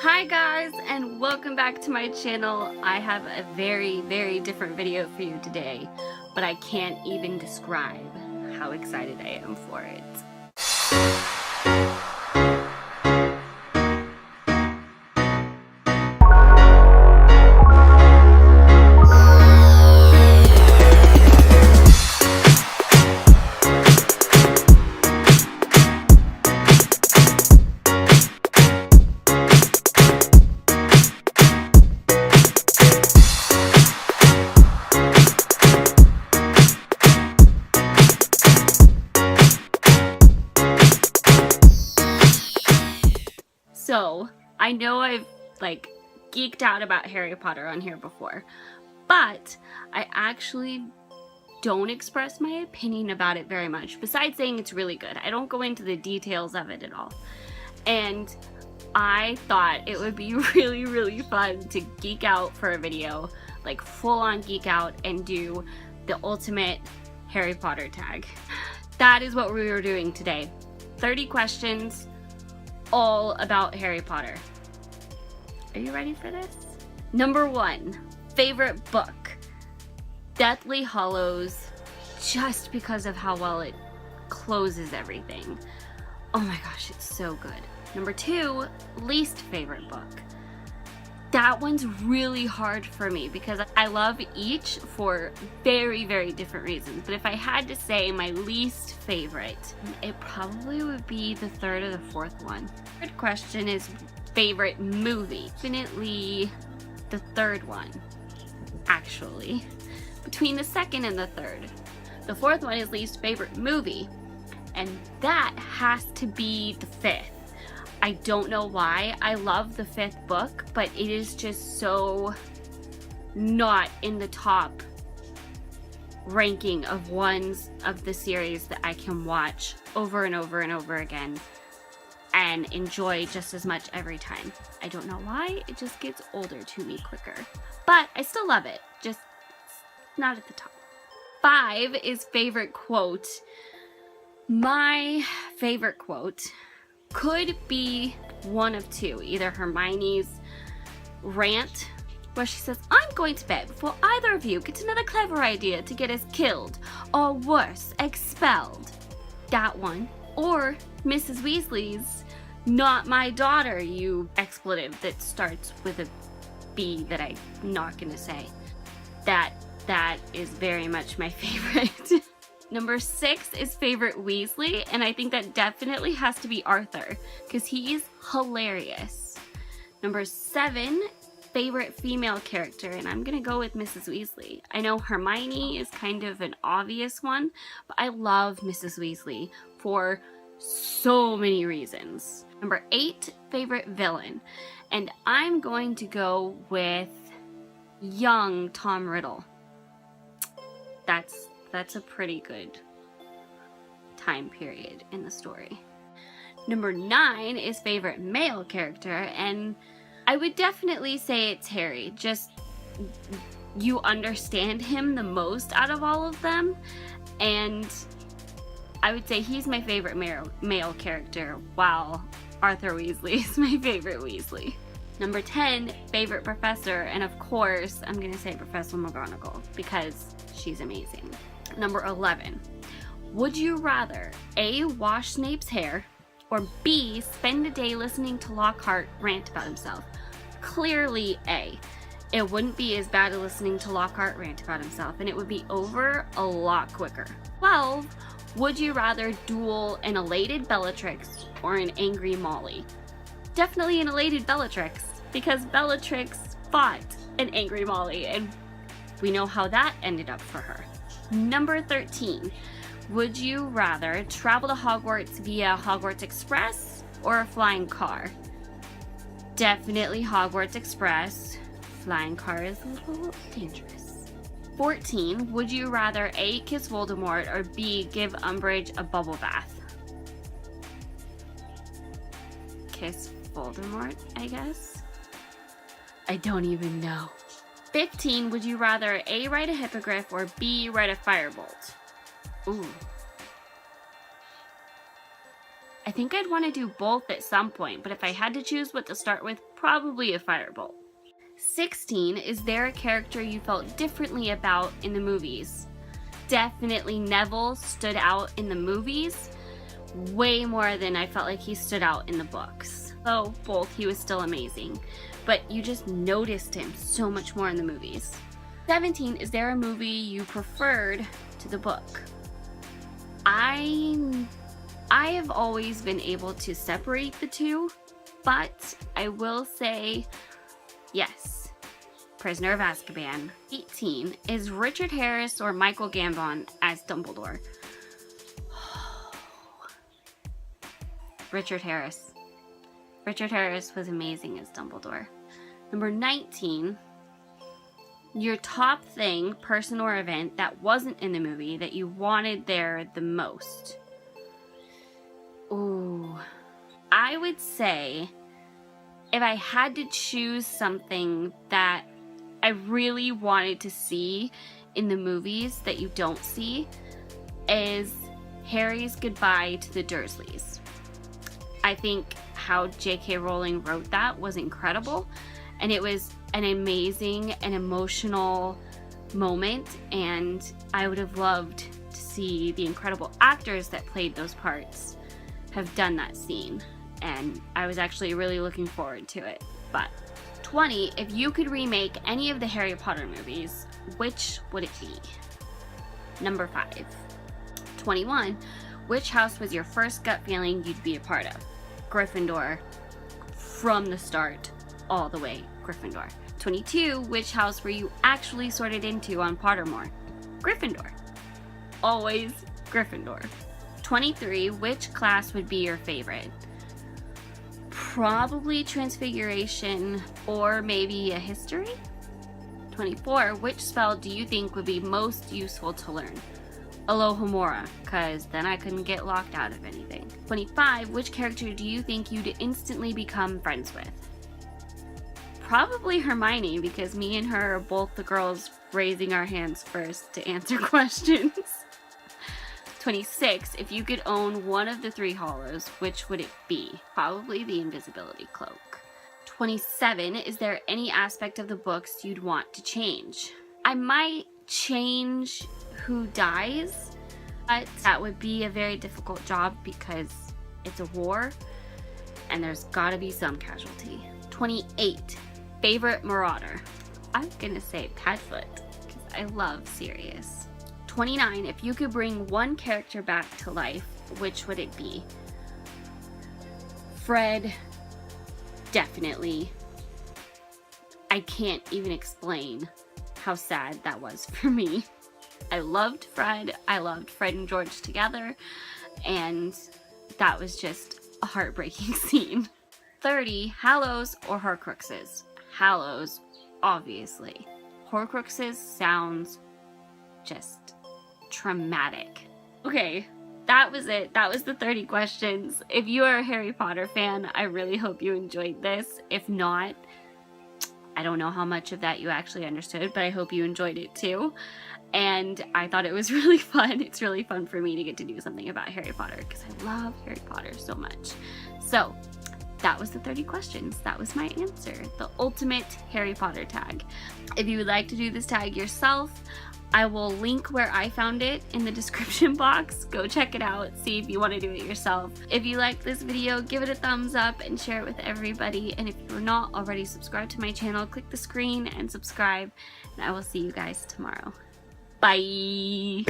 Hi guys, and welcome back to my channel. I have a very different video for you today, but I can't even describe how excited I am for it. So, I know I've geeked out about Harry Potter on here before, but I actually don't express my opinion about it very much, besides saying it's really good. I don't go into the details of it at all. And I thought it would be really fun to geek out for a video, like full on geek out and do the ultimate Harry Potter tag. That is what we were doing today. 30 questions, all about Harry Potter. Are you ready for this? Number 1, favorite book. Deathly Hallows, just because of how well it closes everything. Oh my gosh, it's so good. Number 2, least favorite book. That one's really hard for me because I love each for very different reasons. But if I had to say my least favorite, it probably would be the third or the fourth one. Third question is favorite movie. Definitely the third one, actually. Between the second and the third. The fourth one is least favorite movie, and that has to be the fifth. I don't know why. I love the fifth book, but it is just so not in the top ranking of ones of the series that I can watch over and over again and enjoy just as much every time. I don't know why. It just gets older to me quicker. But I still love it. Just not at the top. 5 is favorite quote. My favorite quote could be one of two. Either Hermione's rant, where she says, "I'm going to bed before either of you gets another clever idea to get us killed, or worse, expelled." That one. Or Mrs. Weasley's, "Not my daughter, you expletive," that starts with a B that I'm not gonna say. That is very much my favorite. Number 6 is favorite Weasley, and I think that definitely has to be Arthur, because he's hilarious. Number 7, favorite female character, and I'm gonna go with Mrs. Weasley. I know Hermione is kind of an obvious one, but I love Mrs. Weasley for so many reasons. Number 8, favorite villain, and I'm going to go with young Tom Riddle. That's a pretty good time period in the story. Number 9 is favorite male character, and I would definitely say it's Harry. Just, you understand him the most out of all of them, and I would say he's my favorite male character, while Arthur Weasley is my favorite Weasley. Number 10, favorite professor, and of course, I'm gonna say Professor McGonagall, because she's amazing. Number 11, would you rather A, wash Snape's hair, or B, spend a day listening to Lockhart rant about himself? Clearly A. It wouldn't be as bad as listening to Lockhart rant about himself, and it would be over a lot quicker. 12, would you rather duel an elated Bellatrix or an angry Molly? Definitely an elated Bellatrix, because Bellatrix fought an angry Molly, and we know how that ended up for her. Number 13, would you rather travel to Hogwarts via Hogwarts Express or a flying car? Definitely Hogwarts Express. Flying car is a little dangerous. 14, would you rather A, kiss Voldemort, or B, give Umbridge a bubble bath? Kiss Voldemort, I guess? I don't even know. 15, would you rather A, write a hippogriff, or B, write a firebolt? Ooh. I think I'd want to do both at some point, but if I had to choose what to start with, probably a firebolt. 16, is there a character you felt differently about in the movies? Definitely Neville stood out in the movies way more than I felt like he stood out in the books. So both, he was still amazing, but you just noticed him so much more in the movies. 17, is there a movie you preferred to the book? I have always been able to separate the two, but I will say yes, Prisoner of Azkaban. 18, is Richard Harris or Michael Gambon as Dumbledore? Richard Harris. Richard Harris was amazing as Dumbledore. Number 19, your top thing, person or event that wasn't in the movie that you wanted there the most. Ooh, I would say if I had to choose something that I really wanted to see in the movies that you don't see, is Harry's goodbye to the Dursleys. I think how J.K. Rowling wrote that was incredible, and it was an amazing and emotional moment, and I would have loved to see the incredible actors that played those parts have done that scene, and I was actually really looking forward to it. But 20, if you could remake any of the Harry Potter movies, which would it be? Number 5. 21, which house was your first gut feeling you'd be a part of? Gryffindor. From the start, all the way, Gryffindor. 22, which house were you actually sorted into on Pottermore? Gryffindor. Always Gryffindor. 23, which class would be your favorite? Probably Transfiguration or maybe a history? 24, which spell do you think would be most useful to learn? Alohomora, because then I couldn't get locked out of anything. 25, which character do you think you'd instantly become friends with? Probably Hermione, because me and her are both the girls raising our hands first to answer questions. 26, if you could own one of the 3 hollows, which would it be? Probably the invisibility cloak. 27, is there any aspect of the books you'd want to change? I might change who dies, but that would be a very difficult job because it's a war and there's gotta be some casualty. 28, favorite marauder. I'm gonna say Padfoot because I love Sirius. 29, if you could bring one character back to life, which would it be? Fred, definitely. I can't even explain how sad that was for me. I loved Fred. I loved Fred and George together, and that was just a heartbreaking scene. 30, Hallows or Horcruxes? Hallows, obviously. Horcruxes sounds just traumatic. Okay, that was it. That was the 30 questions. If you are a Harry Potter fan, I really hope you enjoyed this. If not, I don't know how much of that you actually understood, but I hope you enjoyed it too. And I thought it was really fun. It's really fun for me to get to do something about Harry Potter because I love Harry Potter so much. So that was the 30 questions. That was my answer. The ultimate Harry Potter tag. If you would like to do this tag yourself, I will link where I found it in the description box. Go check it out, see if you want to do it yourself. If you like this video, give it a thumbs up and share it with everybody. And if you're not already subscribed to my channel, click the screen and subscribe. And I will see you guys tomorrow. Bye!